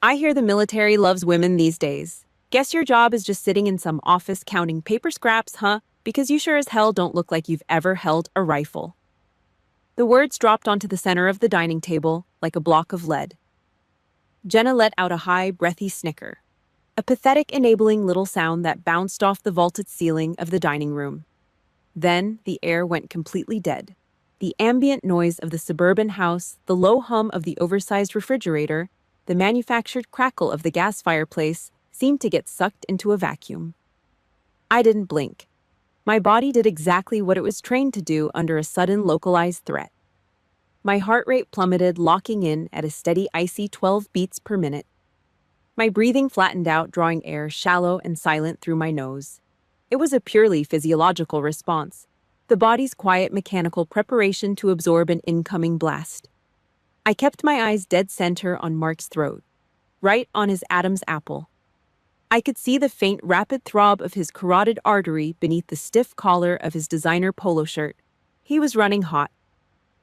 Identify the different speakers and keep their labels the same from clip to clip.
Speaker 1: I hear the military loves women these days. Guess your job is just sitting in some office counting paper scraps, huh? Because you sure as hell don't look like you've ever held a rifle. The words dropped onto the center of the dining table like a block of lead. Jenna let out a high, breathy snicker, a pathetic, enabling little sound that bounced off the vaulted ceiling of the dining room. Then the air went completely dead. The ambient noise of the suburban house, the low hum of the oversized refrigerator, the manufactured crackle of the gas fireplace seemed to get sucked into a vacuum. I didn't blink. My body did exactly what it was trained to do under a sudden localized threat. My heart rate plummeted, locking in at a steady icy 12 beats per minute. My breathing flattened out, drawing air shallow and silent through my nose. It was a purely physiological response, the body's quiet mechanical preparation to absorb an incoming blast. I kept my eyes dead center on Mark's throat, right on his Adam's apple. I could see the faint, rapid throb of his carotid artery beneath the stiff collar of his designer polo shirt. He was running hot.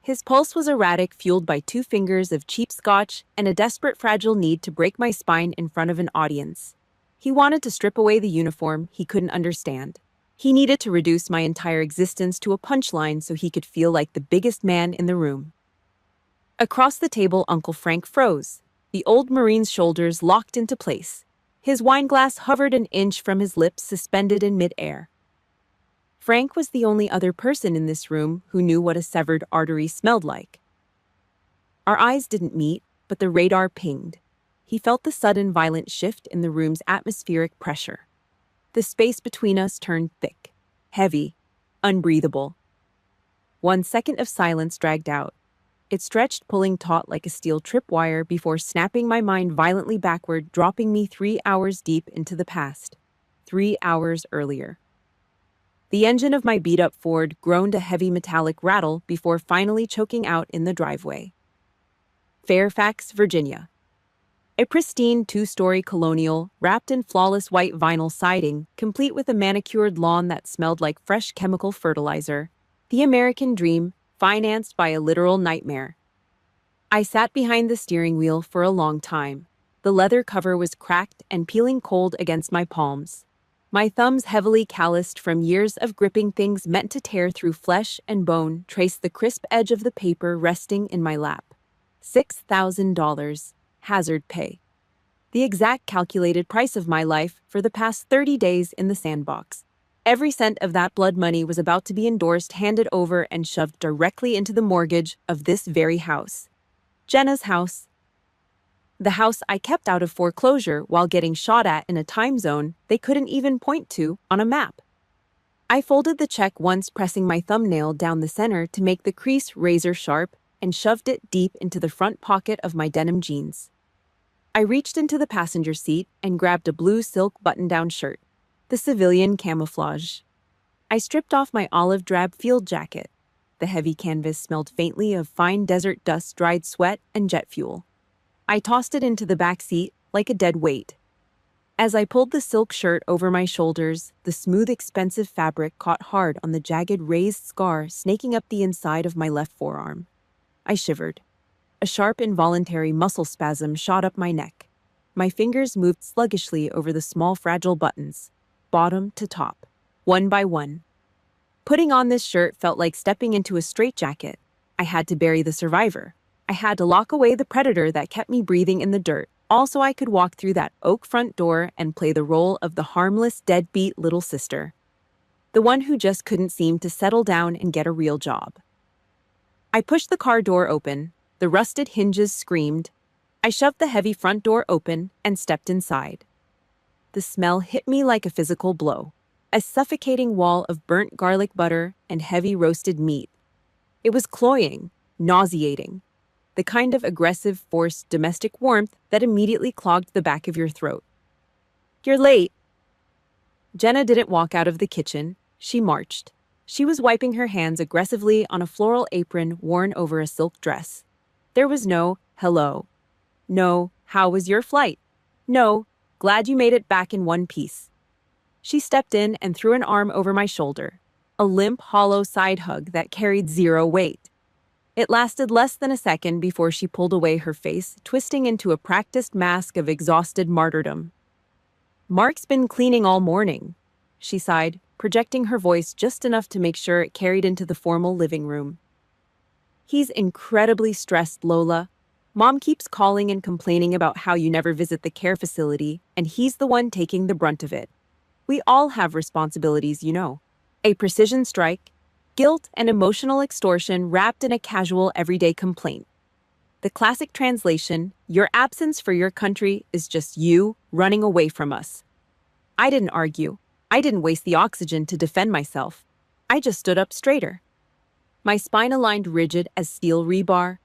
Speaker 1: His pulse was erratic, fueled by 2 fingers of cheap scotch and a desperate, fragile need to break my spine in front of an audience. He wanted to strip away the uniform he couldn't understand. He needed to reduce my entire existence to a punchline so he could feel like the biggest man in the room. Across the table, Uncle Frank froze, the old Marine's shoulders locked into place. His wineglass hovered an inch from his lips, suspended in midair. Frank was the only other person in this room who knew what a severed artery smelled like. Our eyes didn't meet, but the radar pinged. He felt the sudden, violent shift in the room's atmospheric pressure. The space between us turned thick, heavy, unbreathable. 1 second of silence dragged out. It stretched, pulling taut like a steel tripwire before snapping my mind violently backward, dropping me 3 hours deep into the past. 3 hours earlier. The engine of my beat-up Ford groaned a heavy metallic rattle before finally choking out in the driveway. Fairfax, Virginia. A pristine 2-story colonial, wrapped in flawless white vinyl siding, complete with a manicured lawn that smelled like fresh chemical fertilizer. The American dream, financed by a literal nightmare. I sat behind the steering wheel for a long time. The leather cover was cracked and peeling cold against my palms. My thumbs, heavily calloused from years of gripping things meant to tear through flesh and bone, traced the crisp edge of the paper resting in my lap. $6,000. Hazard pay. The exact calculated price of my life for the past 30 days in the sandbox. Every cent of that blood money was about to be endorsed, handed over, and shoved directly into the mortgage of this very house. Jenna's house. The house I kept out of foreclosure while getting shot at in a time zone they couldn't even point to on a map. I folded the check once, pressing my thumbnail down the center to make the crease razor sharp, and shoved it deep into the front pocket of my denim jeans. I reached into the passenger seat and grabbed a blue silk button-down shirt, the civilian camouflage. I stripped off my olive drab field jacket. The heavy canvas smelled faintly of fine desert dust, dried sweat, and jet fuel. I tossed it into the back seat like a dead weight. As I pulled the silk shirt over my shoulders, the smooth, expensive fabric caught hard on the jagged, raised scar snaking up the inside of my left forearm. I shivered. A sharp, involuntary muscle spasm shot up my neck. My fingers moved sluggishly over the small, fragile buttons, bottom to top, one by one. Putting on this shirt felt like stepping into a straitjacket. I had to bury the survivor. I had to lock away the predator that kept me breathing in the dirt. Also, I could walk through that oak front door and play the role of the harmless, deadbeat little sister. The one who just couldn't seem to settle down and get a real job. I pushed the car door open. The rusted hinges screamed. I shoved the heavy front door open and stepped inside. The smell hit me like a physical blow, a suffocating wall of burnt garlic butter and heavy roasted meat. It was cloying, nauseating, the kind of aggressive, forced domestic warmth that immediately clogged the back of your throat. "You're late." Jenna didn't walk out of the kitchen. She marched. She was wiping her hands aggressively on a floral apron worn over a silk dress. There was no, "Hello." No, "How was your flight?" No, "Glad you made it back in one piece." She stepped in and threw an arm over my shoulder, a limp, hollow side hug that carried zero weight. It lasted less than a second before she pulled away, her face twisting into a practiced mask of exhausted martyrdom. "Mark's been cleaning all morning," she sighed, projecting her voice just enough to make sure it carried into the formal living room. "He's incredibly stressed, Lola. Mom keeps calling and complaining about how you never visit the care facility, and he's the one taking the brunt of it. We all have responsibilities, you know. A precision strike, guilt, and emotional extortion wrapped in a casual, everyday complaint. The classic translation, your absence for your country is just you running away from us." I didn't argue. I didn't waste the oxygen to defend myself. I just stood up straighter. My spine aligned rigid as steel rebar.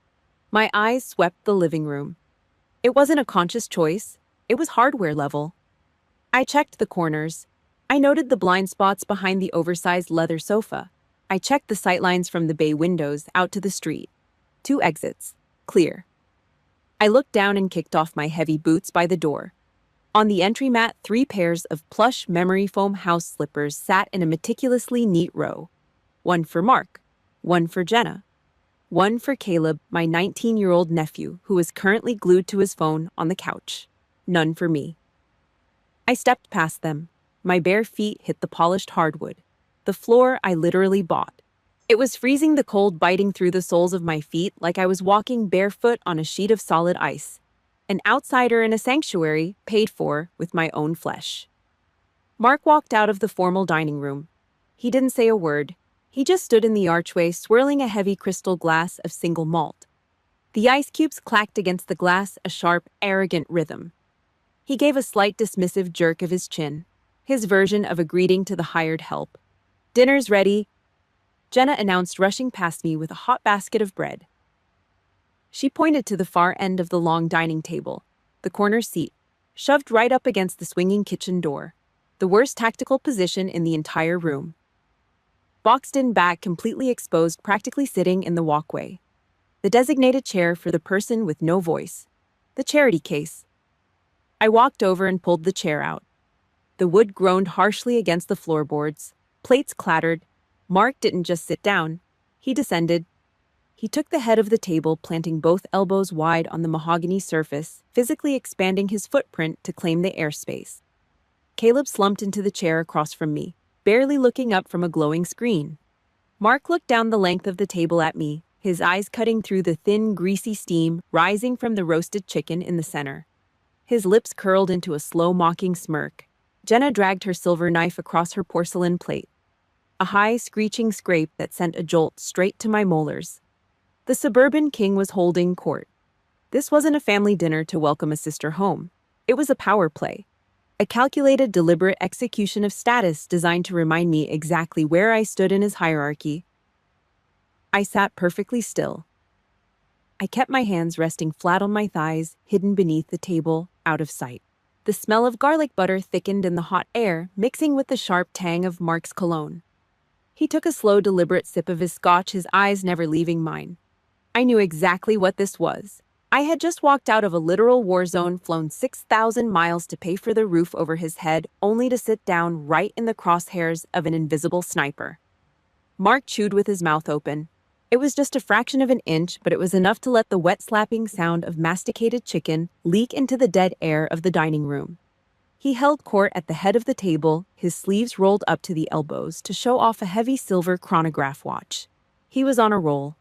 Speaker 1: My eyes swept the living room. It wasn't a conscious choice. It was hardware level. I checked the corners. I noted the blind spots behind the oversized leather sofa. I checked the sightlines from the bay windows out to the street. 2 exits. Clear. I looked down and kicked off my heavy boots by the door. On the entry mat, 3 pairs of plush memory foam house slippers sat in a meticulously neat row. 1 for Mark, 1 for Jenna, 1 for Caleb, my 19-year-old nephew, who was currently glued to his phone on the couch. None for me. I stepped past them. My bare feet hit the polished hardwood. The floor I literally bought. It was freezing, the cold biting through the soles of my feet like I was walking barefoot on a sheet of solid ice. An outsider in a sanctuary, paid for with my own flesh. Mark walked out of the formal dining room. He didn't say a word. He just stood in the archway, swirling a heavy crystal glass of single malt. The ice cubes clacked against the glass, a sharp, arrogant rhythm. He gave a slight dismissive jerk of his chin, his version of a greeting to the hired help. "Dinner's ready," Jenna announced, rushing past me with a hot basket of bread. She pointed to the far end of the long dining table, the corner seat, shoved right up against the swinging kitchen door, the worst tactical position in the entire room. Boxed-in back, completely exposed, practically sitting in the walkway. The designated chair for the person with no voice. The charity case. I walked over and pulled the chair out. The wood groaned harshly against the floorboards. Plates clattered. Mark didn't just sit down. He descended. He took the head of the table, planting both elbows wide on the mahogany surface, physically expanding his footprint to claim the airspace. Caleb slumped into the chair across from me, barely looking up from a glowing screen. Mark looked down the length of the table at me, his eyes cutting through the thin, greasy steam rising from the roasted chicken in the center. His lips curled into a slow, mocking smirk. Jenna dragged her silver knife across her porcelain plate. A high, screeching scrape that sent a jolt straight to my molars. The suburban king was holding court. This wasn't a family dinner to welcome a sister home. It was a power play. A calculated, deliberate execution of status designed to remind me exactly where I stood in his hierarchy. I sat perfectly still. I kept my hands resting flat on my thighs, hidden beneath the table, out of sight. The smell of garlic butter thickened in the hot air, mixing with the sharp tang of Mark's cologne. He took a slow, deliberate sip of his scotch, his eyes never leaving mine. I knew exactly what this was. I had just walked out of a literal war zone, flown 6,000 miles to pay for the roof over his head, only to sit down right in the crosshairs of an invisible sniper. Mark chewed with his mouth open. It was just a fraction of an inch, but it was enough to let the wet-slapping sound of masticated chicken leak into the dead air of the dining room. He held court at the head of the table, his sleeves rolled up to the elbows to show off a heavy silver chronograph watch. He was on a roll,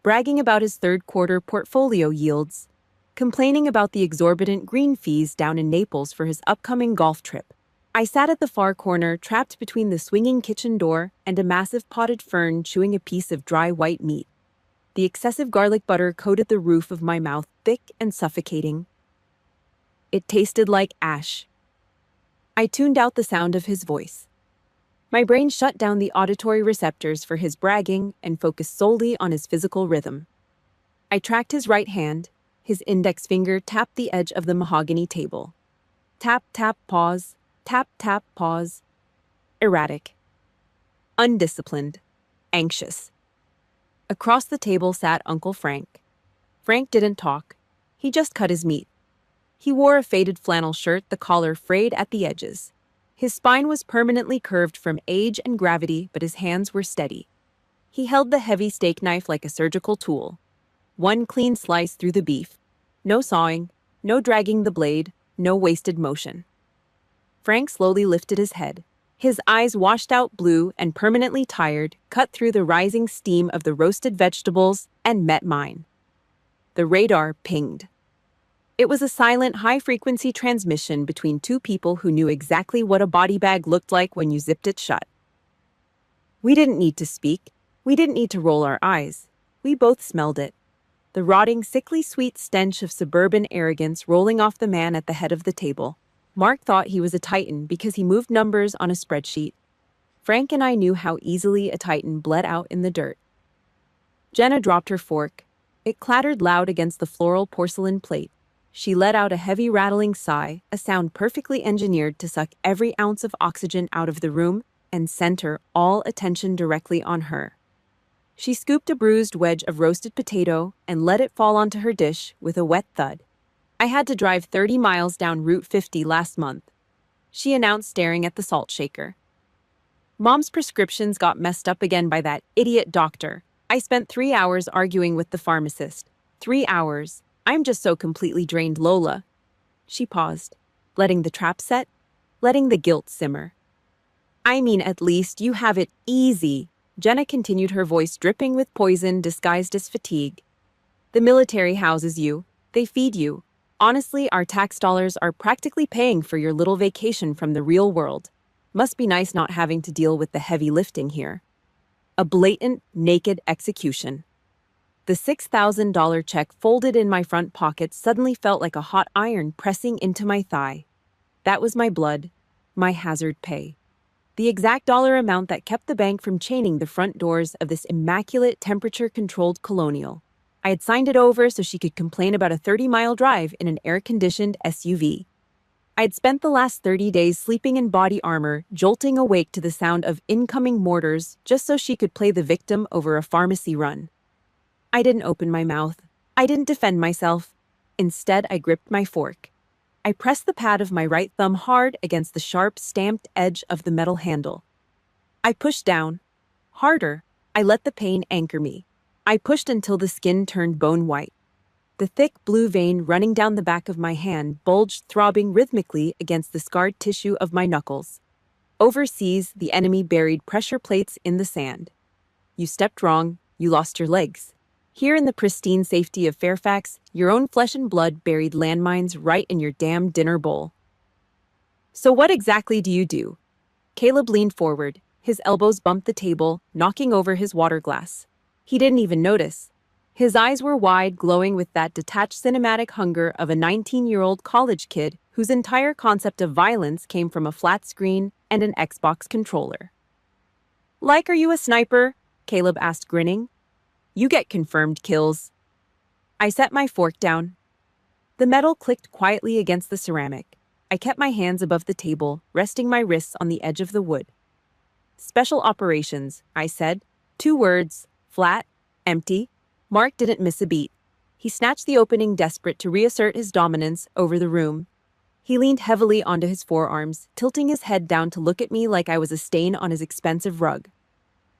Speaker 1: bragging about his third-quarter portfolio yields, complaining about the exorbitant green fees down in Naples for his upcoming golf trip. I sat at the far corner, trapped between the swinging kitchen door and a massive potted fern, chewing a piece of dry white meat. The excessive garlic butter coated the roof of my mouth, thick and suffocating. It tasted like ash. I tuned out the sound of his voice. My brain shut down the auditory receptors for his bragging and focused solely on his physical rhythm. I tracked his right hand. His index finger tapped the edge of the mahogany table. Tap, tap, pause. Tap, tap, pause. Erratic. Undisciplined. Anxious. Across the table sat Uncle Frank. Frank didn't talk. He just cut his meat. He wore a faded flannel shirt, the collar frayed at the edges. His spine was permanently curved from age and gravity, but his hands were steady. He held the heavy steak knife like a surgical tool. One clean slice through the beef. No sawing, no dragging the blade, no wasted motion. Frank slowly lifted his head. His eyes washed out blue and permanently tired, cut through the rising steam of the roasted vegetables, and met mine. The radar pinged. It was a silent, high-frequency transmission between two people who knew exactly what a body bag looked like when you zipped it shut. We didn't need to speak. We didn't need to roll our eyes. We both smelled it. The rotting, sickly sweet stench of suburban arrogance rolling off the man at the head of the table. Mark thought he was a titan because he moved numbers on a spreadsheet. Frank and I knew how easily a titan bled out in the dirt. Jenna dropped her fork. It clattered loud against the floral porcelain plate. She let out a heavy rattling sigh, a sound perfectly engineered to suck every ounce of oxygen out of the room and center all attention directly on her. She scooped a bruised wedge of roasted potato and let it fall onto her dish with a wet thud. I had to drive 30 miles down Route 50 last month, she announced, staring at the salt shaker. Mom's prescriptions got messed up again by that idiot doctor. I spent 3 hours arguing with the pharmacist. 3 hours. I'm just so completely drained, Lola. She paused, letting the trap set, letting the guilt simmer. I mean, at least you have it easy, Jenna continued, her voice dripping with poison disguised as fatigue. The military houses you. They feed you. Honestly, our tax dollars are practically paying for your little vacation from the real world. Must be nice not having to deal with the heavy lifting here. A blatant, naked execution. The $6,000 check folded in my front pocket suddenly felt like a hot iron pressing into my thigh. That was my blood, my hazard pay. The exact dollar amount that kept the bank from chaining the front doors of this immaculate, temperature-controlled colonial. I had signed it over so she could complain about a 30-mile drive in an air-conditioned SUV. I had spent the last 30 days sleeping in body armor, jolting awake to the sound of incoming mortars just so she could play the victim over a pharmacy run. I didn't open my mouth. I didn't defend myself. Instead, I gripped my fork. I pressed the pad of my right thumb hard against the sharp, stamped edge of the metal handle. I pushed down. Harder. I let the pain anchor me. I pushed until the skin turned bone white. The thick blue vein running down the back of my hand bulged, throbbing rhythmically against the scarred tissue of my knuckles. Overseas, the enemy buried pressure plates in the sand. You stepped wrong, you lost your legs. Here in the pristine safety of Fairfax, your own flesh and blood buried landmines right in your damn dinner bowl. So what exactly do you do? Caleb leaned forward. His elbows bumped the table, knocking over his water glass. He didn't even notice. His eyes were wide, glowing with that detached cinematic hunger of a 19-year-old college kid whose entire concept of violence came from a flat screen and an Xbox controller. Like, are you a sniper? Caleb asked, grinning. You get confirmed kills. I set my fork down. The metal clicked quietly against the ceramic. I kept my hands above the table, resting my wrists on the edge of the wood. Special operations, I said. 2 words, flat, empty. Mark didn't miss a beat. He snatched the opening, desperate to reassert his dominance over the room. He leaned heavily onto his forearms, tilting his head down to look at me like I was a stain on his expensive rug.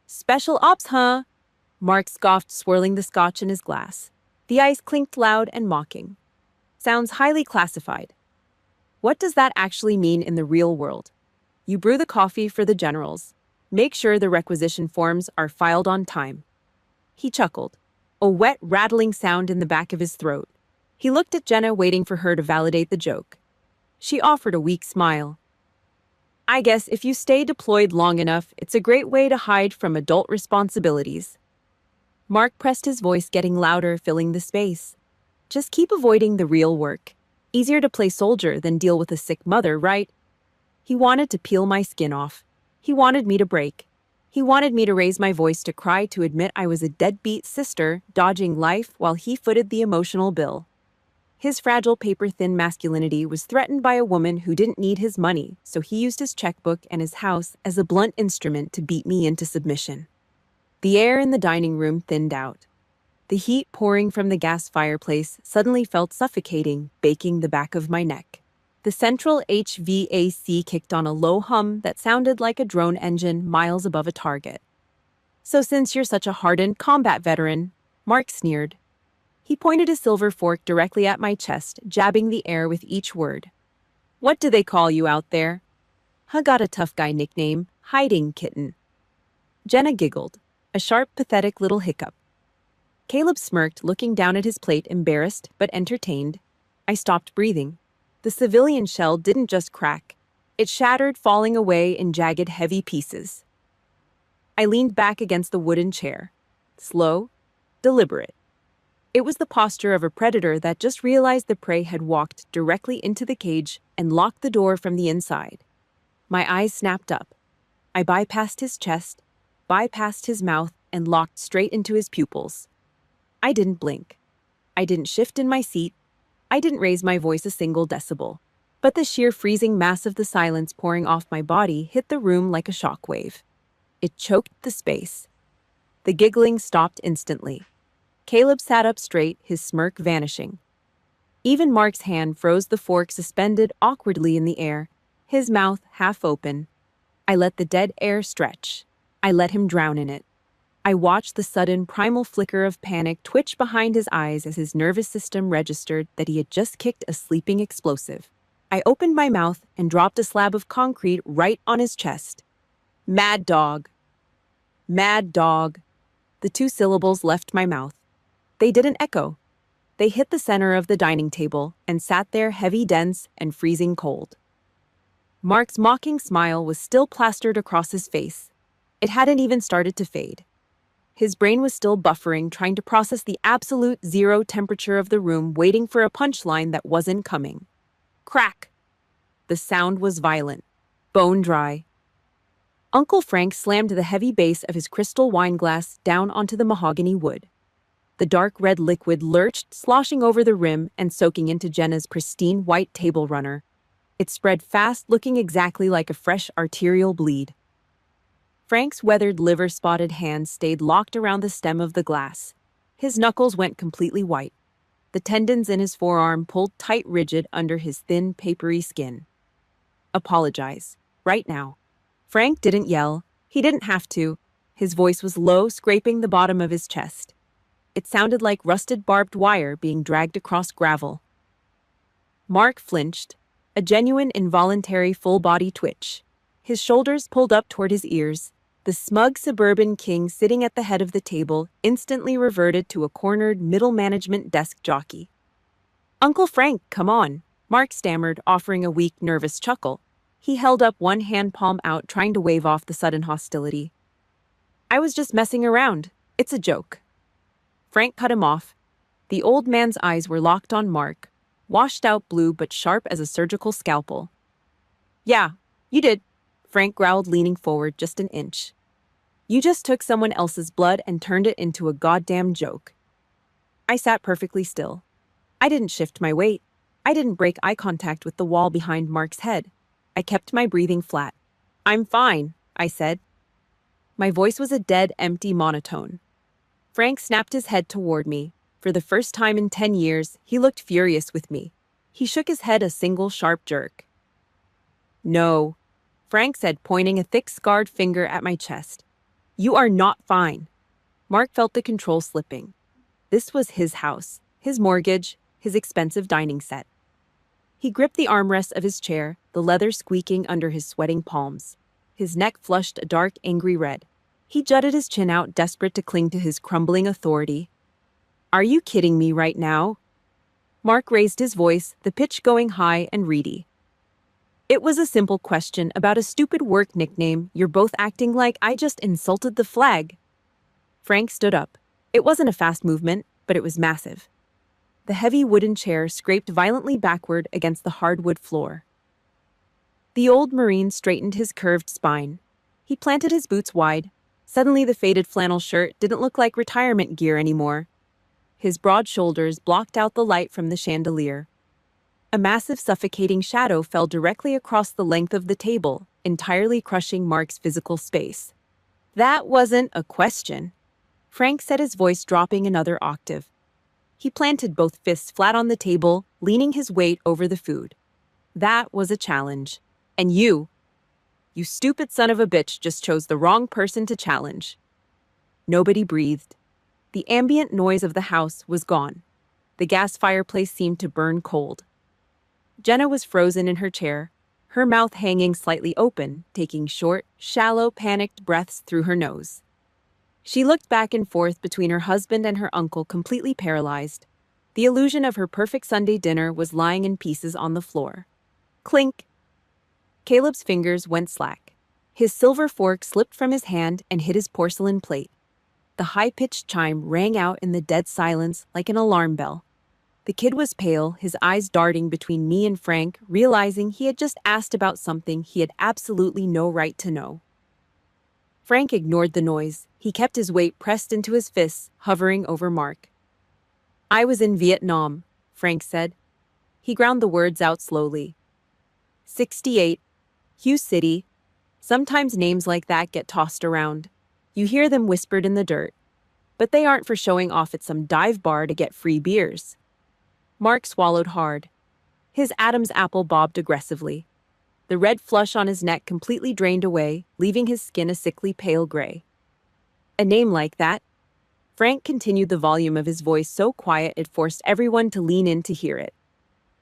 Speaker 1: Special ops, huh? Mark scoffed, swirling the scotch in his glass. The ice clinked loud and mocking. Sounds highly classified. What does that actually mean in the real world? You brew the coffee for the generals. Make sure the requisition forms are filed on time. He chuckled, a wet, rattling sound in the back of his throat. He looked at Jenna, waiting for her to validate the joke. She offered a weak smile. I guess if you stay deployed long enough, it's a great way to hide from adult responsibilities. Mark pressed his voice, getting louder, filling the space. Just keep avoiding the real work. Easier to play soldier than deal with a sick mother, right? He wanted to peel my skin off. He wanted me to break. He wanted me to raise my voice, to cry, to admit I was a deadbeat sister, dodging life while he footed the emotional bill. His fragile, paper-thin masculinity was threatened by a woman who didn't need his money, so he used his checkbook and his house as a blunt instrument to beat me into submission. The air in the dining room thinned out. The heat pouring from the gas fireplace suddenly felt suffocating, baking the back of my neck. The central HVAC kicked on a low hum that sounded like a drone engine miles above a target. So since you're such a hardened combat veteran, Mark sneered. He pointed his silver fork directly at my chest, jabbing the air with each word. What do they call you out there? I got a tough guy nickname, Hiding Kitten. Jenna giggled, a sharp, pathetic little hiccup. Caleb smirked, looking down at his plate, embarrassed but entertained. I stopped breathing. The civilian shell didn't just crack. It shattered, falling away in jagged, heavy pieces. I leaned back against the wooden chair. Slow, deliberate. It was the posture of a predator that just realized the prey had walked directly into the cage and locked the door from the inside. My eyes snapped up. I bypassed his chest, bypassed his mouth, and locked straight into his pupils. I didn't blink. I didn't shift in my seat. I didn't raise my voice a single decibel. But the sheer freezing mass of the silence pouring off my body hit the room like a shockwave. It choked the space. The giggling stopped instantly. Caleb sat up straight, his smirk vanishing. Even Mark's hand froze, the fork suspended awkwardly in the air, his mouth half open. I let the dead air stretch. I let him drown in it. I watched the sudden, primal flicker of panic twitch behind his eyes as his nervous system registered that he had just kicked a sleeping explosive. I opened my mouth and dropped a slab of concrete right on his chest. Mad dog. Mad dog. The two syllables left my mouth. They didn't echo. They hit the center of the dining table and sat there heavy, dense, and freezing cold. Mark's mocking smile was still plastered across his face. It hadn't even started to fade. His brain was still buffering, trying to process the absolute zero temperature of the room, waiting for a punchline that wasn't coming. Crack! The sound was violent, bone dry. Uncle Frank slammed the heavy base of his crystal wine glass down onto the mahogany wood. The dark red liquid lurched, sloshing over the rim and soaking into Jenna's pristine white table runner. It spread fast, looking exactly like a fresh arterial bleed. Frank's weathered, liver-spotted hand stayed locked around the stem of the glass. His knuckles went completely white. The tendons in his forearm pulled tight, rigid under his thin, papery skin. Apologize. Right now. Frank didn't yell. He didn't have to. His voice was low, scraping the bottom of his chest. It sounded like rusted barbed wire being dragged across gravel. Mark flinched, a genuine, involuntary full-body twitch. His shoulders pulled up toward his ears. The smug suburban king sitting at the head of the table instantly reverted to a cornered middle management desk jockey. Uncle Frank, come on, Mark stammered, offering a weak, nervous chuckle. He held up one hand palm out, trying to wave off the sudden hostility. I was just messing around. It's a joke. Frank cut him off. The old man's eyes were locked on Mark, washed out blue but sharp as a surgical scalpel. Yeah, you did, Frank growled, leaning forward just an inch. You just took someone else's blood and turned it into a goddamn joke. I sat perfectly still. I didn't shift my weight. I didn't break eye contact with the wall behind Mark's head. I kept my breathing flat. I'm fine, I said. My voice was a dead, empty monotone. Frank snapped his head toward me. For the first time in 10 years, he looked furious with me. He shook his head a single sharp jerk. No, Frank said, pointing a thick, scarred finger at my chest. You are not fine. Mark felt the control slipping. This was his house, his mortgage, his expensive dining set. He gripped the armrest of his chair, the leather squeaking under his sweating palms. His neck flushed a dark, angry red. He jutted his chin out, desperate to cling to his crumbling authority. Are you kidding me right now? Mark raised his voice, the pitch going high and reedy. It was a simple question about a stupid work nickname. You're both acting like I just insulted the flag. Frank stood up. It wasn't a fast movement, but it was massive. The heavy wooden chair scraped violently backward against the hardwood floor. The old Marine straightened his curved spine. He planted his boots wide. Suddenly the faded flannel shirt didn't look like retirement gear anymore. His broad shoulders blocked out the light from the chandelier. A massive, suffocating shadow fell directly across the length of the table, entirely crushing Mark's physical space. That wasn't a question. Frank said, his voice dropping another octave. He planted both fists flat on the table, leaning his weight over the food. That was a challenge. And you stupid son of a bitch, just chose the wrong person to challenge. Nobody breathed. The ambient noise of the house was gone. The gas fireplace seemed to burn cold. Jenna was frozen in her chair, her mouth hanging slightly open, taking short, shallow, panicked breaths through her nose. She looked back and forth between her husband and her uncle, completely paralyzed. The illusion of her perfect Sunday dinner was lying in pieces on the floor. Clink! Caleb's fingers went slack. His silver fork slipped from his hand and hit his porcelain plate. The high-pitched chime rang out in the dead silence like an alarm bell. The kid was pale, his eyes darting between me and Frank, realizing he had just asked about something he had absolutely no right to know. Frank ignored the noise. He kept his weight pressed into his fists, hovering over Mark. "I was in Vietnam," Frank said. He ground the words out slowly. 68, Hugh City. Sometimes names like that get tossed around. You hear them whispered in the dirt. But they aren't for showing off at some dive bar to get free beers. Mark swallowed hard. His Adam's apple bobbed aggressively. The red flush on his neck completely drained away, leaving his skin a sickly pale gray. "A name like that?" Frank continued, the volume of his voice so quiet it forced everyone to lean in to hear it.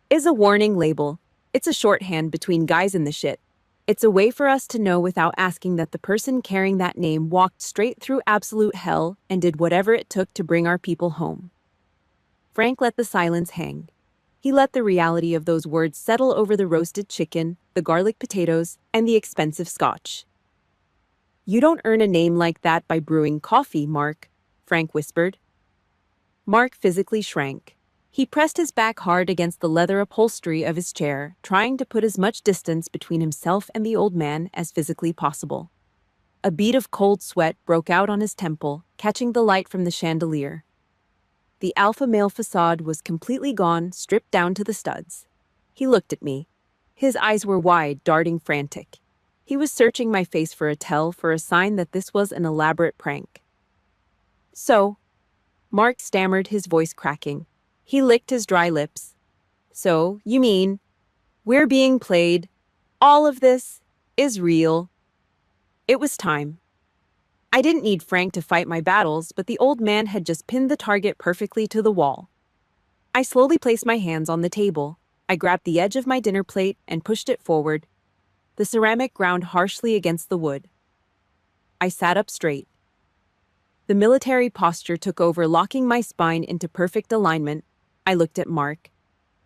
Speaker 1: "Is a warning label. It's a shorthand between guys in the shit. It's a way for us to know without asking that the person carrying that name walked straight through absolute hell and did whatever it took to bring our people home." Frank let the silence hang. He let the reality of those words settle over the roasted chicken, the garlic potatoes, and the expensive scotch. "You don't earn a name like that by brewing coffee, Mark," Frank whispered. Mark physically shrank. He pressed his back hard against the leather upholstery of his chair, trying to put as much distance between himself and the old man as physically possible. A bead of cold sweat broke out on his temple, catching the light from the chandelier. The alpha male facade was completely gone, stripped down to the studs. He looked at me. His eyes were wide, darting frantic. He was searching my face for a tell, for a sign that this was an elaborate prank. "So," Mark stammered, his voice cracking. He licked his dry lips. "So, you mean, we're being played? All of this is real?" It was time. I didn't need Frank to fight my battles, but the old man had just pinned the target perfectly to the wall. I slowly placed my hands on the table. I grabbed the edge of my dinner plate and pushed it forward. The ceramic ground harshly against the wood. I sat up straight. The military posture took over, locking my spine into perfect alignment. I looked at Mark.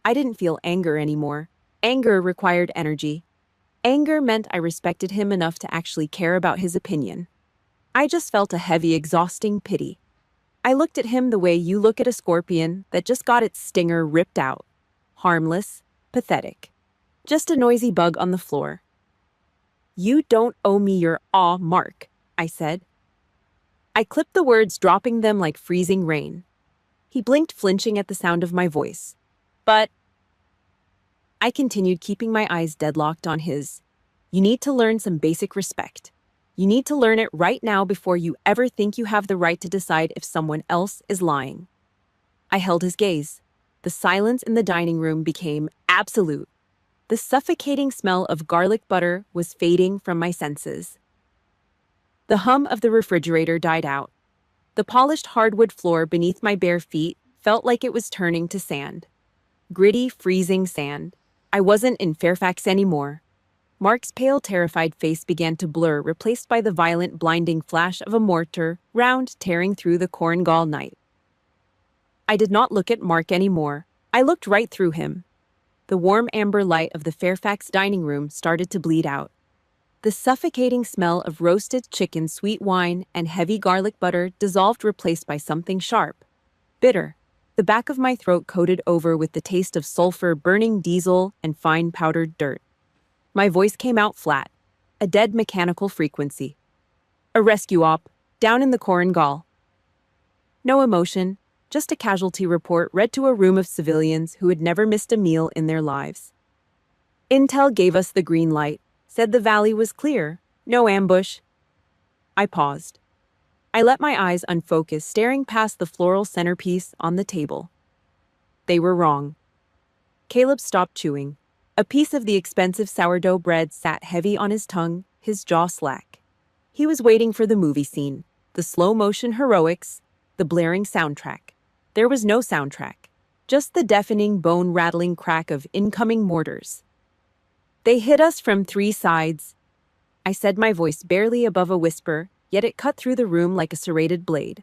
Speaker 1: I didn't feel anger anymore. Anger required energy. Anger meant I respected him enough to actually care about his opinion. I just felt a heavy, exhausting pity. I looked at him the way you look at a scorpion that just got its stinger ripped out. Harmless, pathetic. Just a noisy bug on the floor. "You don't owe me your aw, Mark," I said. I clipped the words, dropping them like freezing rain. He blinked, flinching at the sound of my voice. "But," I continued, keeping my eyes deadlocked on his, "you need to learn some basic respect. You need to learn it right now before you ever think you have the right to decide if someone else is lying." I held his gaze. The silence in the dining room became absolute. The suffocating smell of garlic butter was fading from my senses. The hum of the refrigerator died out. The polished hardwood floor beneath my bare feet felt like it was turning to sand. Gritty, freezing sand. I wasn't in Fairfax anymore. Mark's pale, terrified face began to blur, replaced by the violent, blinding flash of a mortar round tearing through the Corngall night. I did not look at Mark anymore. I looked right through him. The warm amber light of the Fairfax dining room started to bleed out. The suffocating smell of roasted chicken, sweet wine, and heavy garlic butter dissolved, replaced by something sharp, bitter. The back of my throat coated over with the taste of sulfur, burning diesel, and fine powdered dirt. My voice came out flat, a dead mechanical frequency. "A rescue op, down in the Corngall." No emotion, just a casualty report read to a room of civilians who had never missed a meal in their lives. "Intel gave us the green light, said the valley was clear, no ambush." I paused. I let my eyes unfocus, staring past the floral centerpiece on the table. They were wrong. Caleb stopped chewing. A piece of the expensive sourdough bread sat heavy on his tongue, his jaw slack. He was waiting for the movie scene. The slow-motion heroics, the blaring soundtrack. There was no soundtrack, just the deafening, bone-rattling crack of incoming mortars. They hit us from 3 sides. I said, my voice barely above a whisper, yet it cut through the room like a serrated blade.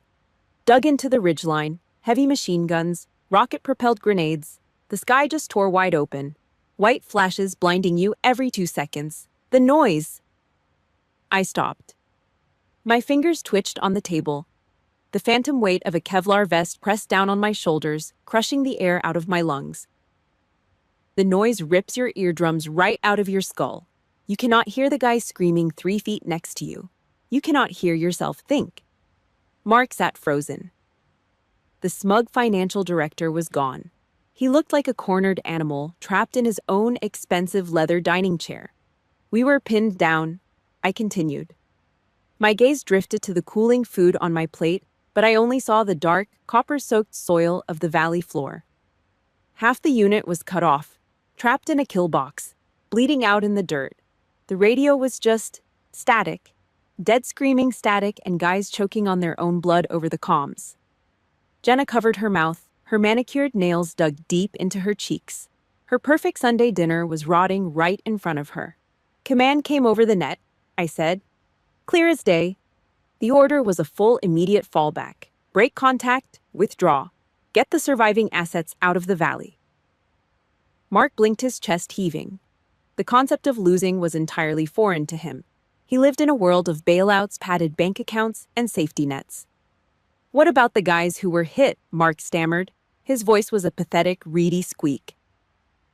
Speaker 1: Dug into the ridgeline, heavy machine guns, rocket-propelled grenades. The sky just tore wide open. White flashes blinding you every 2 seconds. The noise! I stopped. My fingers twitched on the table. The phantom weight of a Kevlar vest pressed down on my shoulders, crushing the air out of my lungs. The noise rips your eardrums right out of your skull. You cannot hear the guy screaming 3 feet next to you. You cannot hear yourself think. Mark sat frozen. The smug financial director was gone. He looked like a cornered animal trapped in his own expensive leather dining chair. We were pinned down. I continued. My gaze drifted to the cooling food on my plate, but I only saw the dark, copper-soaked soil of the valley floor. Half the unit was cut off, trapped in a kill box, bleeding out in the dirt. The radio was just static. Dead screaming static and guys choking on their own blood over the comms. Jenna covered her mouth, her manicured nails dug deep into her cheeks. Her perfect Sunday dinner was rotting right in front of her. Command came over the net, I said. Clear as day. The order was a full immediate fallback. Break contact, withdraw. Get the surviving assets out of the valley. Mark blinked, his chest heaving. The concept of losing was entirely foreign to him. He lived in a world of bailouts, padded bank accounts, and safety nets. What about the guys who were hit? Mark stammered. His voice was a pathetic, reedy squeak.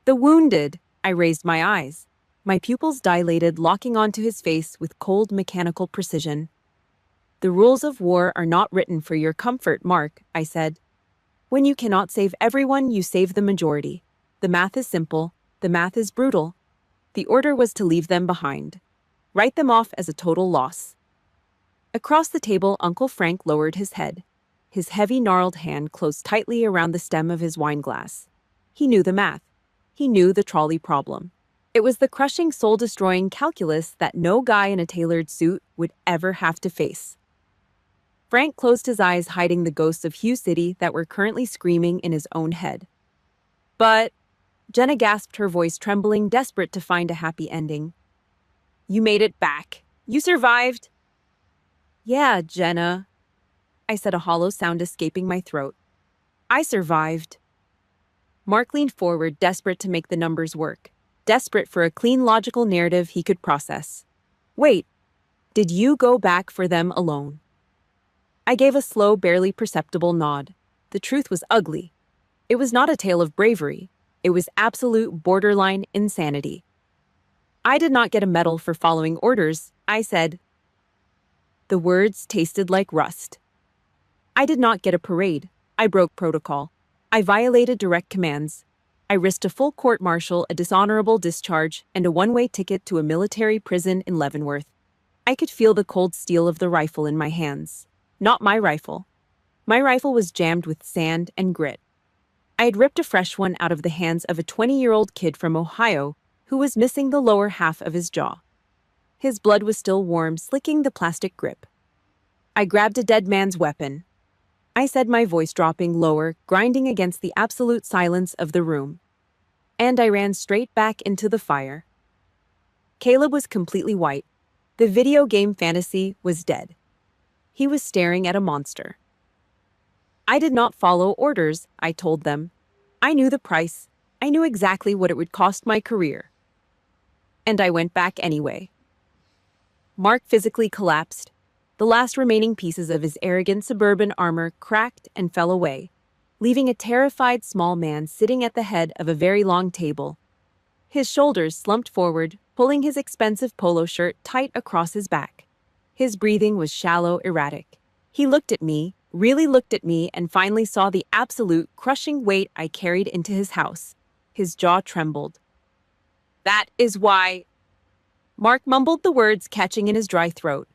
Speaker 1: The wounded. I raised my eyes. My pupils dilated, locking onto his face with cold mechanical precision. The rules of war are not written for your comfort, Mark, I said. When you cannot save everyone, you save the majority. The math is simple. The math is brutal. The order was to leave them behind. Write them off as a total loss. Across the table, Uncle Frank lowered his head. His heavy, gnarled hand closed tightly around the stem of his wine glass. He knew the math. He knew the trolley problem. It was the crushing, soul-destroying calculus that no guy in a tailored suit would ever have to face. Frank closed his eyes, hiding the ghosts of Hugh City that were currently screaming in his own head. But, Jenna gasped, her voice trembling, desperate to find a happy ending. You made it back. You survived. Yeah, Jenna, I said, a hollow sound escaping my throat. I survived. Mark leaned forward, desperate to make the numbers work. Desperate for a clean, logical narrative he could process. Wait, did you go back for them alone? I gave a slow, barely perceptible nod. The truth was ugly. It was not a tale of bravery. It was absolute, borderline insanity. I did not get a medal for following orders, I said. The words tasted like rust. I did not get a parade. I broke protocol. I violated direct commands. I risked a full court-martial, a dishonorable discharge, and a one-way ticket to a military prison in Leavenworth. I could feel the cold steel of the rifle in my hands. Not my rifle. My rifle was jammed with sand and grit. I had ripped a fresh one out of the hands of a 20-year-old kid from Ohio who was missing the lower half of his jaw. His blood was still warm, slicking the plastic grip. I grabbed a dead man's weapon. I said, my voice dropping lower, grinding against the absolute silence of the room. And I ran straight back into the fire. Caleb was completely white. The video game fantasy was dead. He was staring at a monster. I did not follow orders, I told them. I knew the price. I knew exactly what it would cost my career. And I went back anyway. Mark physically collapsed. The last remaining pieces of his arrogant suburban armor cracked and fell away, leaving a terrified small man sitting at the head of a very long table. His shoulders slumped forward, pulling his expensive polo shirt tight across his back. His breathing was shallow, erratic. He looked at me, really looked at me, and finally saw the absolute, crushing weight I carried into his house. His jaw trembled. That is why... Mark mumbled the words, catching in his dry throat.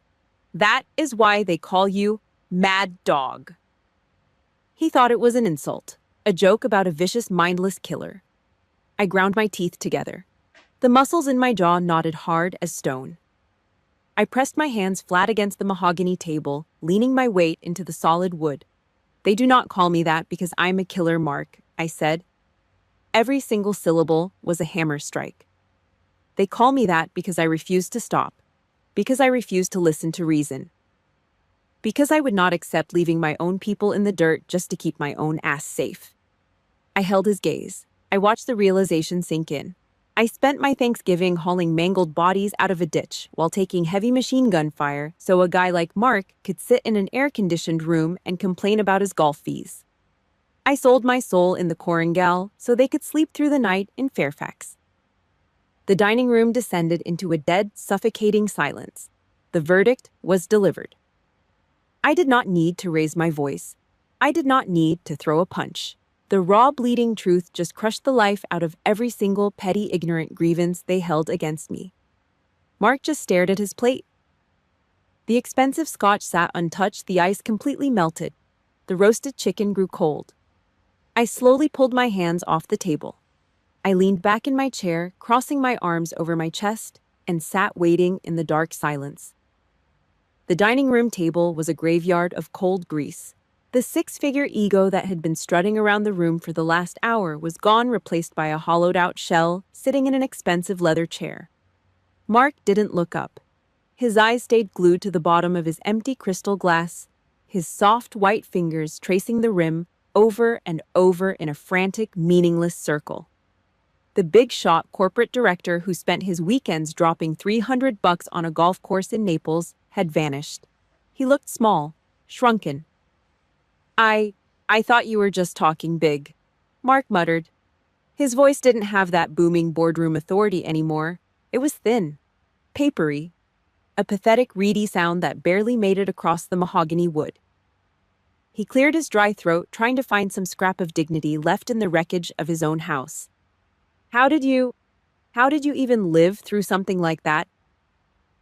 Speaker 1: That is why they call you Mad Dog. He thought it was an insult, a joke about a vicious, mindless killer. I ground my teeth together. The muscles in my jaw knotted hard as stone. I pressed my hands flat against the mahogany table, leaning my weight into the solid wood. They do not call me that because I'm a killer, Mark, I said. Every single syllable was a hammer strike. They call me that because I refuse to stop, because I refuse to listen to reason, because I would not accept leaving my own people in the dirt just to keep my own ass safe. I held his gaze. I watched the realization sink in. I spent my Thanksgiving hauling mangled bodies out of a ditch while taking heavy machine gun fire so a guy like Mark could sit in an air-conditioned room and complain about his golf fees. I sold my soul in the Coringal so they could sleep through the night in Fairfax. The dining room descended into a dead, suffocating silence. The verdict was delivered. I did not need to raise my voice. I did not need to throw a punch. The raw, bleeding truth just crushed the life out of every single petty, ignorant grievance they held against me. Mark just stared at his plate. The expensive scotch sat untouched, the ice completely melted. The roasted chicken grew cold. I slowly pulled my hands off the table. I leaned back in my chair, crossing my arms over my chest, and sat waiting in the dark silence. The dining room table was a graveyard of cold grease. The six-figure ego that had been strutting around the room for the last hour was gone, replaced by a hollowed-out shell sitting in an expensive leather chair. Mark didn't look up. His eyes stayed glued to the bottom of his empty crystal glass, his soft white fingers tracing the rim over and over in a frantic, meaningless circle. The big-shot corporate director who spent his weekends dropping $300 on a golf course in Naples had vanished. He looked small, shrunken. I thought you were just talking big, Mark muttered. His voice didn't have that booming boardroom authority anymore. It was thin, papery, a pathetic, reedy sound that barely made it across the mahogany wood. He cleared his dry throat, trying to find some scrap of dignity left in the wreckage of his own house. How did you even live through something like that?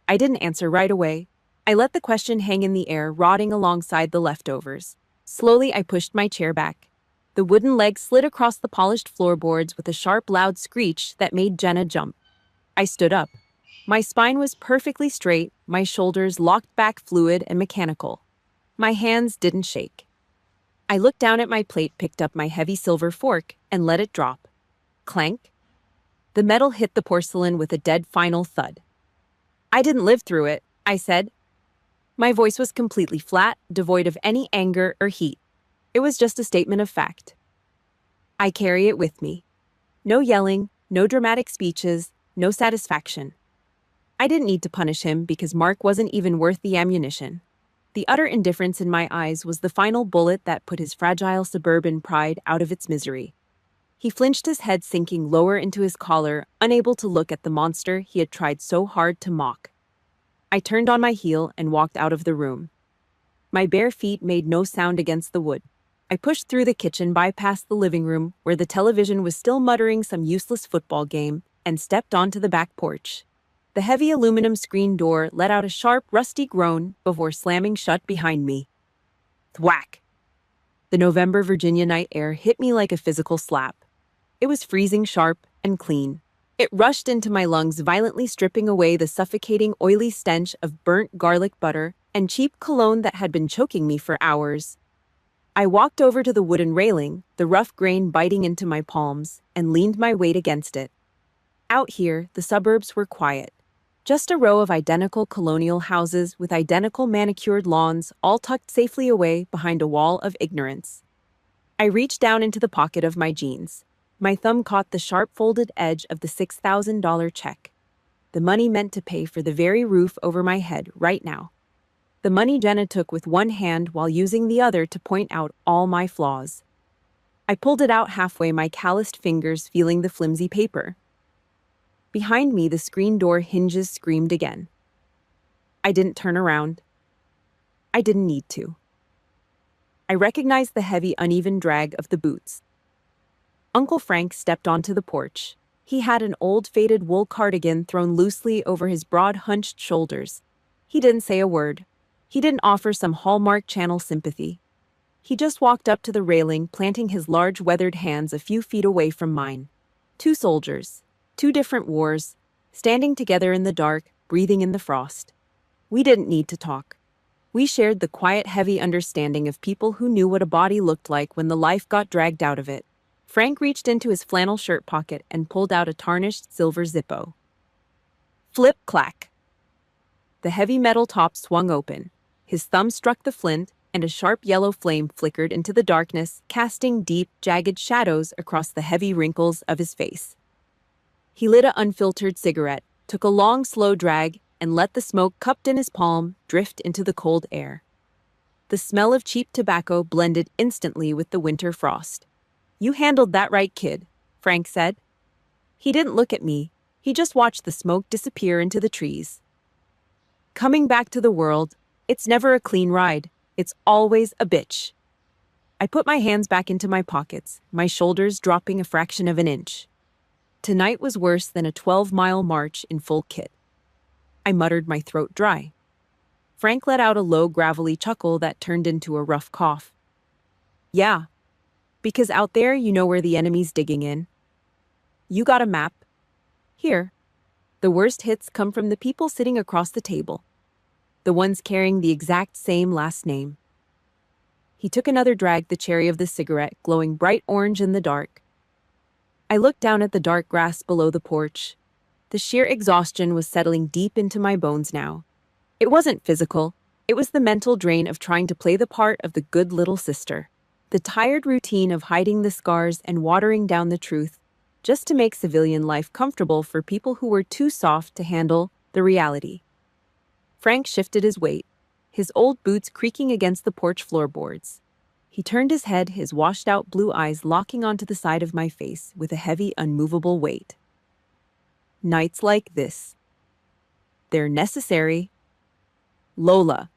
Speaker 1: I didn't answer right away. I let the question hang in the air, rotting alongside the leftovers. Slowly, I pushed my chair back. The wooden leg slid across the polished floorboards with a sharp, loud screech that made Jenna jump. I stood up. My spine was perfectly straight, my shoulders locked back, fluid and mechanical. My hands didn't shake. I looked down at my plate, picked up my heavy silver fork, and let it drop. Clank. The metal hit the porcelain with a dead final thud. I didn't live through it, I said. My voice was completely flat, devoid of any anger or heat. It was just a statement of fact. I carry it with me. No yelling, no dramatic speeches, no satisfaction. I didn't need to punish him because Mark wasn't even worth the ammunition. The utter indifference in my eyes was the final bullet that put his fragile suburban pride out of its misery. He flinched, his head sinking lower into his collar, unable to look at the monster he had tried so hard to mock. I turned on my heel and walked out of the room. My bare feet made no sound against the wood. I pushed through the kitchen, bypassed the living room, where the television was still muttering some useless football game, and stepped onto the back porch. The heavy aluminum screen door let out a sharp, rusty groan before slamming shut behind me. Thwack! The November Virginia night air hit me like a physical slap. It was freezing sharp and clean. It rushed into my lungs, violently stripping away the suffocating, oily stench of burnt garlic butter and cheap cologne that had been choking me for hours. I walked over to the wooden railing, the rough grain biting into my palms, and leaned my weight against it. Out here, the suburbs were quiet. Just a row of identical colonial houses with identical manicured lawns, all tucked safely away behind a wall of ignorance. I reached down into the pocket of my jeans. My thumb caught the sharp folded edge of the $6,000 check. The money meant to pay for the very roof over my head right now. The money Jenna took with one hand while using the other to point out all my flaws. I pulled it out halfway, my calloused fingers feeling the flimsy paper. Behind me, the screen door hinges screamed again. I didn't turn around. I didn't need to. I recognized the heavy, uneven drag of the boots. Uncle Frank stepped onto the porch. He had an old, faded wool cardigan thrown loosely over his broad, hunched shoulders. He didn't say a word. He didn't offer some Hallmark Channel sympathy. He just walked up to the railing, planting his large, weathered hands a few feet away from mine. Two soldiers, two different wars, standing together in the dark, breathing in the frost. We didn't need to talk. We shared the quiet, heavy understanding of people who knew what a body looked like when the life got dragged out of it. Frank reached into his flannel shirt pocket and pulled out a tarnished silver Zippo. Flip clack. The heavy metal top swung open. His thumb struck the flint, and a sharp yellow flame flickered into the darkness, casting deep, jagged shadows across the heavy wrinkles of his face. He lit an unfiltered cigarette, took a long, slow drag, and let the smoke cupped in his palm drift into the cold air. The smell of cheap tobacco blended instantly with the winter frost. "You handled that right, kid," Frank said. He didn't look at me. He just watched the smoke disappear into the trees. Coming back to the world, it's never a clean ride. It's always a bitch. I put my hands back into my pockets, my shoulders dropping a fraction of an inch. Tonight was worse than a 12-mile march in full kit. I muttered, my throat dry. Frank let out a low, gravelly chuckle that turned into a rough cough. "Yeah, because out there you know where the enemy's digging in. You got a map? Here." The worst hits come from the people sitting across the table, the ones carrying the exact same last name. He took another drag, the cherry of the cigarette glowing bright orange in the dark. I looked down at the dark grass below the porch. The sheer exhaustion was settling deep into my bones now. It wasn't physical. It was the mental drain of trying to play the part of the good little sister. The tired routine of hiding the scars and watering down the truth, just to make civilian life comfortable for people who were too soft to handle the reality. Frank shifted his weight, his old boots creaking against the porch floorboards. He turned his head, his washed-out blue eyes locking onto the side of my face with a heavy, unmovable weight. "Nights like this. They're necessary." "Lola."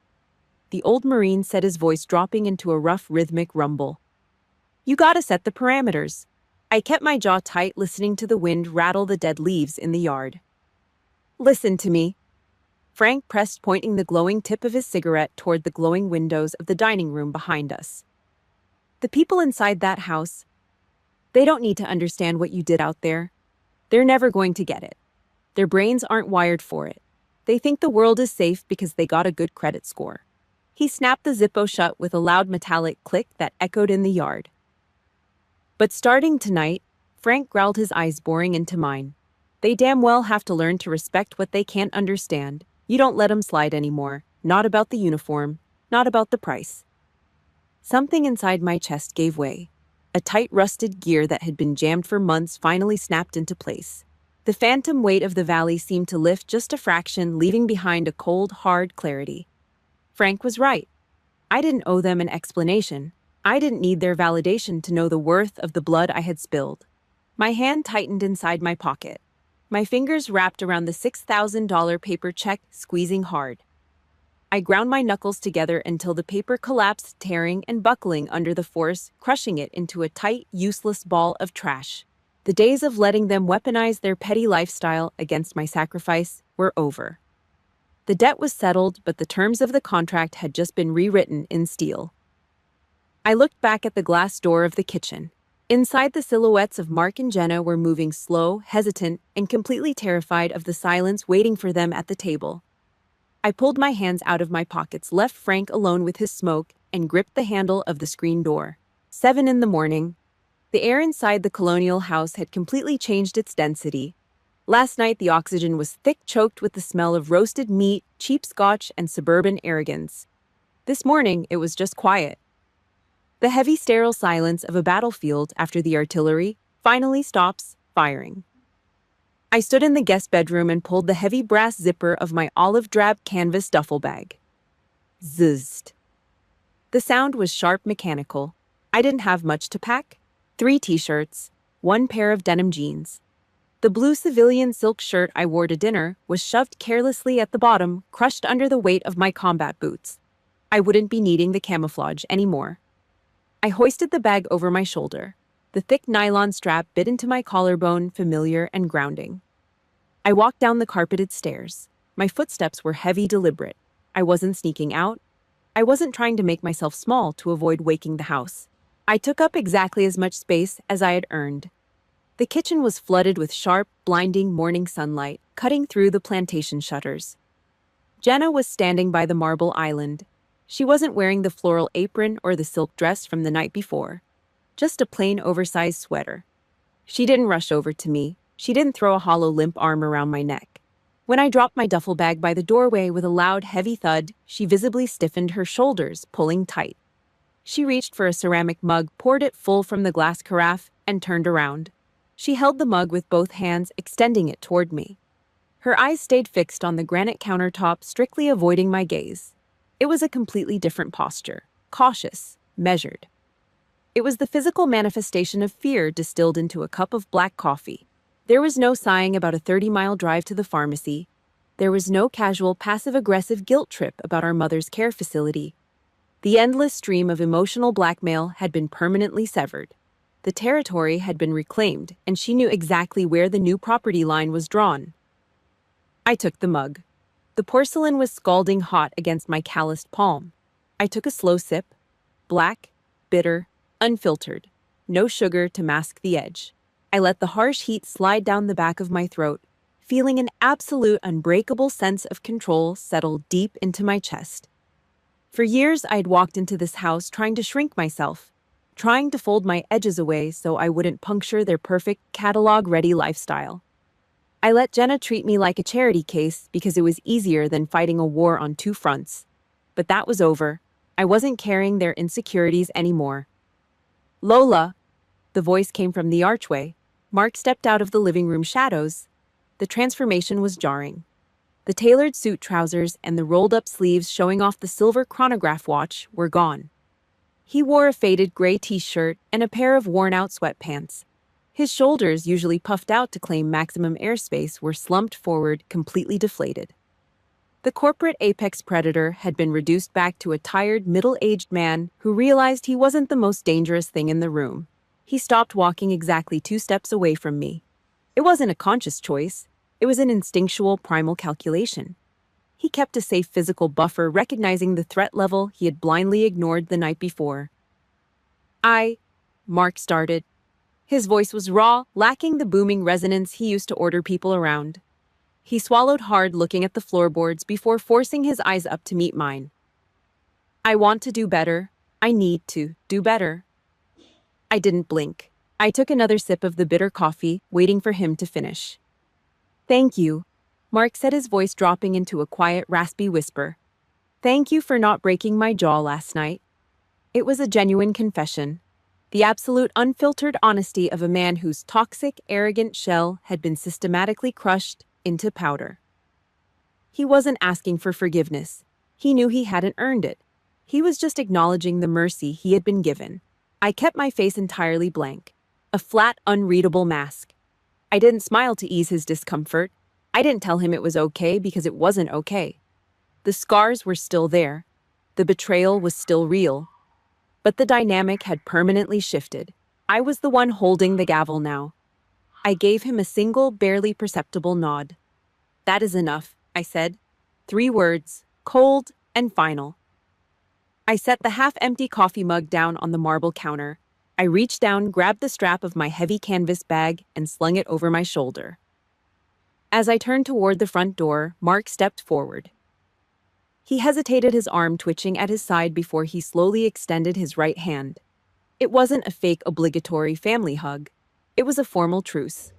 Speaker 1: The old Marine said, his voice dropping into a rough, rhythmic rumble. "You gotta set the parameters." I kept my jaw tight, listening to the wind rattle the dead leaves in the yard. "Listen to me." Frank pressed, pointing the glowing tip of his cigarette toward the glowing windows of the dining room behind us. "The people inside that house, they don't need to understand what you did out there. They're never going to get it. Their brains aren't wired for it. They think the world is safe because they got a good credit score." He snapped the Zippo shut with a loud metallic click that echoed in the yard. "But starting tonight," Frank growled, his eyes boring into mine, "they damn well have to learn to respect what they can't understand. You don't let them slide anymore. Not about the uniform. Not about the price." Something inside my chest gave way. A tight, rusted gear that had been jammed for months finally snapped into place. The phantom weight of the valley seemed to lift just a fraction, leaving behind a cold, hard clarity. Frank was right. I didn't owe them an explanation. I didn't need their validation to know the worth of the blood I had spilled. My hand tightened inside my pocket. My fingers wrapped around the $6,000 paper check, squeezing hard. I ground my knuckles together until the paper collapsed, tearing and buckling under the force, crushing it into a tight, useless ball of trash. The days of letting them weaponize their petty lifestyle against my sacrifice were over. The debt was settled, but the terms of the contract had just been rewritten in steel. I looked back at the glass door of the kitchen. Inside, the silhouettes of Mark and Jenna were moving slow, hesitant, and completely terrified of the silence waiting for them at the table. I pulled my hands out of my pockets, left Frank alone with his smoke, and gripped the handle of the screen door. 7 in the morning. The air inside the colonial house had completely changed its density. Last night, the oxygen was thick, choked with the smell of roasted meat, cheap scotch, and suburban arrogance. This morning, it was just quiet. The heavy, sterile silence of a battlefield after the artillery finally stops firing. I stood in the guest bedroom and pulled the heavy brass zipper of my olive-drab canvas duffel bag. Zizzed. The sound was sharp, mechanical. I didn't have much to pack. 3 t-shirts, 1 pair of denim jeans. The blue civilian silk shirt I wore to dinner was shoved carelessly at the bottom, crushed under the weight of my combat boots. I wouldn't be needing the camouflage anymore. I hoisted the bag over my shoulder. The thick nylon strap bit into my collarbone, familiar and grounding. I walked down the carpeted stairs. My footsteps were heavy, deliberate. I wasn't sneaking out. I wasn't trying to make myself small to avoid waking the house. I took up exactly as much space as I had earned. The kitchen was flooded with sharp, blinding morning sunlight, cutting through the plantation shutters. Jenna was standing by the marble island. She wasn't wearing the floral apron or the silk dress from the night before, just a plain oversized sweater. She didn't rush over to me. She didn't throw a hollow limp arm around my neck. When I dropped my duffel bag by the doorway with a loud, heavy thud, she visibly stiffened her shoulders, pulling tight. She reached for a ceramic mug, poured it full from the glass carafe, and turned around. She held the mug with both hands, extending it toward me. Her eyes stayed fixed on the granite countertop, strictly avoiding my gaze. It was a completely different posture, cautious, measured. It was the physical manifestation of fear distilled into a cup of black coffee. There was no sighing about a 30-mile drive to the pharmacy. There was no casual, passive-aggressive guilt trip about our mother's care facility. The endless stream of emotional blackmail had been permanently severed. The territory had been reclaimed, and she knew exactly where the new property line was drawn. I took the mug. The porcelain was scalding hot against my calloused palm. I took a slow sip. Black, bitter, unfiltered. No sugar to mask the edge. I let the harsh heat slide down the back of my throat, feeling an absolute, unbreakable sense of control settle deep into my chest. For years, I'd walked into this house trying to shrink myself, trying to fold my edges away so I wouldn't puncture their perfect, catalog-ready lifestyle. I let Jenna treat me like a charity case because it was easier than fighting a war on two fronts. But that was over. I wasn't carrying their insecurities anymore. "Lola!" The voice came from the archway. Mark stepped out of the living room shadows. The transformation was jarring. The tailored suit trousers and the rolled-up sleeves showing off the silver chronograph watch were gone. He wore a faded gray t-shirt and a pair of worn-out sweatpants. His shoulders, usually puffed out to claim maximum airspace, were slumped forward, completely deflated. The corporate apex predator had been reduced back to a tired, middle-aged man who realized he wasn't the most dangerous thing in the room. He stopped walking exactly 2 steps away from me. It wasn't a conscious choice. It was an instinctual, primal calculation. He kept a safe physical buffer, recognizing the threat level he had blindly ignored the night before. Mark started. His voice was raw, lacking the booming resonance he used to order people around. He swallowed hard, looking at the floorboards before forcing his eyes up to meet mine. "I want to do better. I need to do better." I didn't blink. I took another sip of the bitter coffee, waiting for him to finish. "Thank you," Mark said, his voice dropping into a quiet, raspy whisper. "Thank you for not breaking my jaw last night." It was a genuine confession. The absolute, unfiltered honesty of a man whose toxic, arrogant shell had been systematically crushed into powder. He wasn't asking for forgiveness. He knew he hadn't earned it. He was just acknowledging the mercy he had been given. I kept my face entirely blank, a flat, unreadable mask. I didn't smile to ease his discomfort. I didn't tell him it was okay because it wasn't okay. The scars were still there. The betrayal was still real. But the dynamic had permanently shifted. I was the one holding the gavel now. I gave him a single, barely perceptible nod. "That is enough," I said. 3 words, cold and final. I set the half-empty coffee mug down on the marble counter. I reached down, grabbed the strap of my heavy canvas bag, and slung it over my shoulder. As I turned toward the front door, Mark stepped forward. He hesitated, his arm twitching at his side before he slowly extended his right hand. It wasn't a fake, obligatory family hug. It was a formal truce.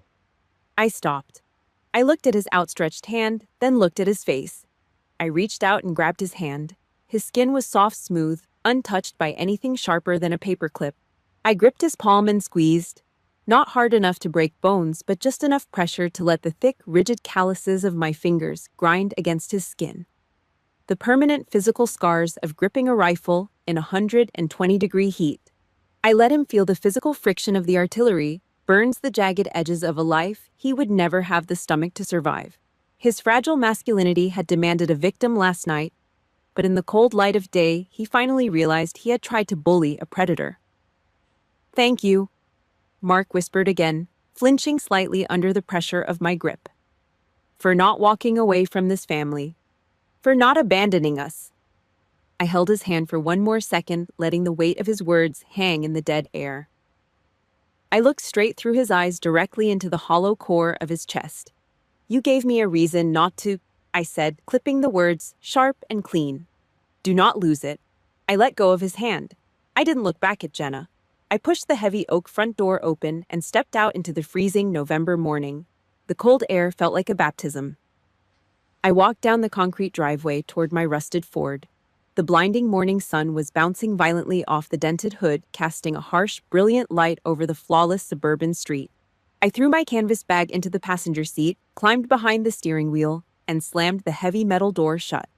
Speaker 1: I stopped. I looked at his outstretched hand, then looked at his face. I reached out and grabbed his hand. His skin was soft, smooth, untouched by anything sharper than a paperclip. I gripped his palm and squeezed. Not hard enough to break bones, but just enough pressure to let the thick, rigid calluses of my fingers grind against his skin. The permanent physical scars of gripping a rifle in 120-degree heat. I let him feel the physical friction of the artillery, burns the jagged edges of a life he would never have the stomach to survive. His fragile masculinity had demanded a victim last night, but in the cold light of day, he finally realized he had tried to bully a predator. "Thank you," Mark whispered again, flinching slightly under the pressure of my grip. "For not walking away from this family. For not abandoning us." I held his hand for one more second, letting the weight of his words hang in the dead air. I looked straight through his eyes, directly into the hollow core of his chest. "You gave me a reason not to..." I said, clipping the words sharp and clean. Do not lose it. I let go of his hand. I didn't look back at Jenna. I pushed the heavy oak front door open and stepped out into the freezing November morning. The cold air felt like a baptism. I walked down the concrete driveway toward my rusted Ford. The blinding morning sun was bouncing violently off the dented hood, casting a harsh, brilliant light over the flawless suburban street. I threw my canvas bag into the passenger seat, climbed behind the steering wheel, and slammed the heavy metal door shut.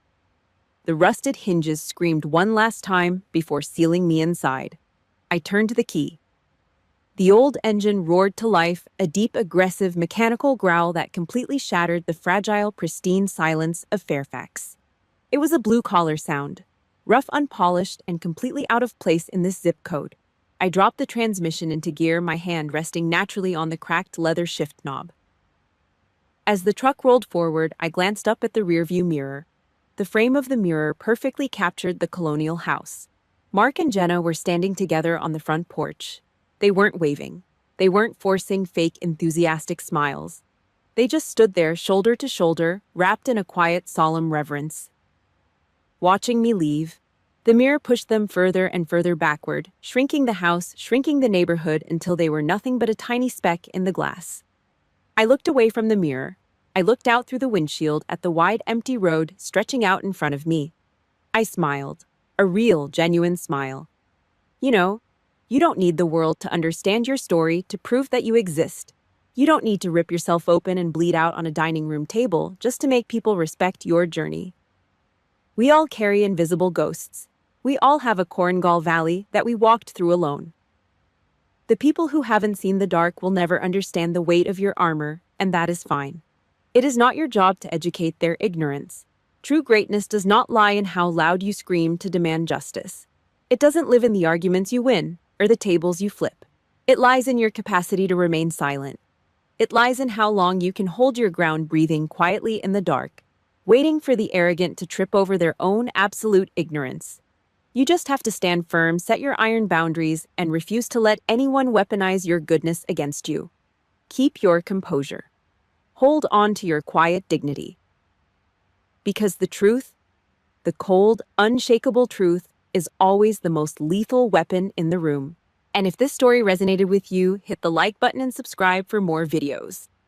Speaker 1: The rusted hinges screamed one last time before sealing me inside. I turned the key. The old engine roared to life, a deep, aggressive, mechanical growl that completely shattered the fragile, pristine silence of Fairfax. It was a blue-collar sound, rough, unpolished, and completely out of place in this zip code. I dropped the transmission into gear, my hand resting naturally on the cracked leather shift knob. As the truck rolled forward, I glanced up at the rearview mirror. The frame of the mirror perfectly captured the colonial house. Mark and Jenna were standing together on the front porch. They weren't waving. They weren't forcing fake, enthusiastic smiles. They just stood there, shoulder to shoulder, wrapped in a quiet, solemn reverence. Watching me leave, the mirror pushed them further and further backward, shrinking the house, shrinking the neighborhood until they were nothing but a tiny speck in the glass. I looked away from the mirror. I looked out through the windshield at the wide, empty road stretching out in front of me. I smiled. A real, genuine smile. You know, you don't need the world to understand your story to prove that you exist. You don't need to rip yourself open and bleed out on a dining room table just to make people respect your journey. We all carry invisible ghosts. We all have a Korengal Valley that we walked through alone. The people who haven't seen the dark will never understand the weight of your armor, and that is fine. It is not your job to educate their ignorance. True greatness does not lie in how loud you scream to demand justice. It doesn't live in the arguments you win or the tables you flip. It lies in your capacity to remain silent. It lies in how long you can hold your ground, breathing quietly in the dark, waiting for the arrogant to trip over their own absolute ignorance. You just have to stand firm, set your iron boundaries, and refuse to let anyone weaponize your goodness against you. Keep your composure. Hold on to your quiet dignity. Because the truth, the cold, unshakable truth, is always the most lethal weapon in the room. And if this story resonated with you, hit the like button and subscribe for more videos.